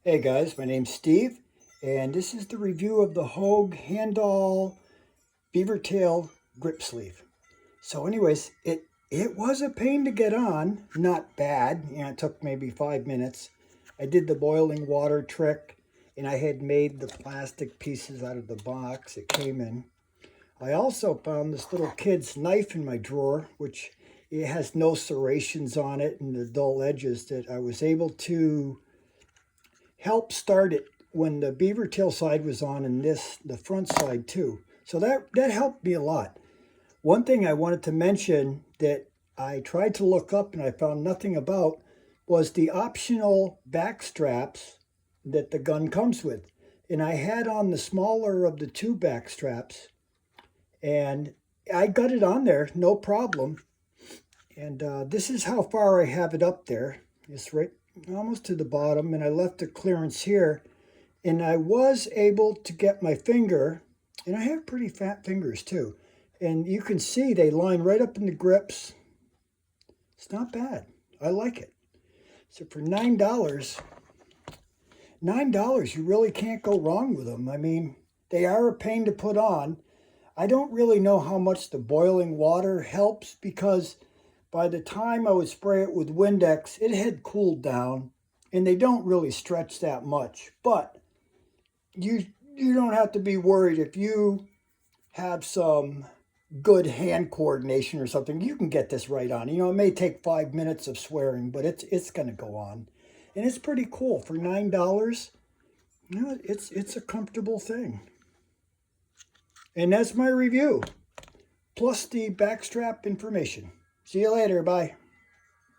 Hey guys, my name's Steve, and this is the review of the Hogue HandALL beaver tail grip sleeve. So anyways, it was a pain to get on, not bad. It took maybe 5 minutes. I did the boiling water trick, and I had made the plastic pieces out of the box it came in. I also found this little kid's knife in my drawer, which it has no serrations on it and the dull edges, that I was able to help start it when the beaver tail side was on, and the front side too. So that helped me a lot. One thing I wanted to mention that I tried to look up and I found nothing about was the optional back straps that the gun comes with. And I had on the smaller of the two back straps, and I got it on there, no problem. And this is how far I have it up there. It's right almost to the bottom, and I left the clearance here. And I was able to get my finger, and I have pretty fat fingers too. And you can see they line right up in the grips. It's not bad. I like it. So for $9, you really can't go wrong with them. I mean, they are a pain to put on. I don't really know how much the boiling water helps, because by the time I would spray it with Windex, it had cooled down, and they don't really stretch that much. But you don't have to be worried. If you have some good hand coordination or something, you can get this right on. It may take 5 minutes of swearing, but it's going to go on. And it's pretty cool. For $9, it's a comfortable thing. And that's my review, plus the backstrap information. See you later. Bye.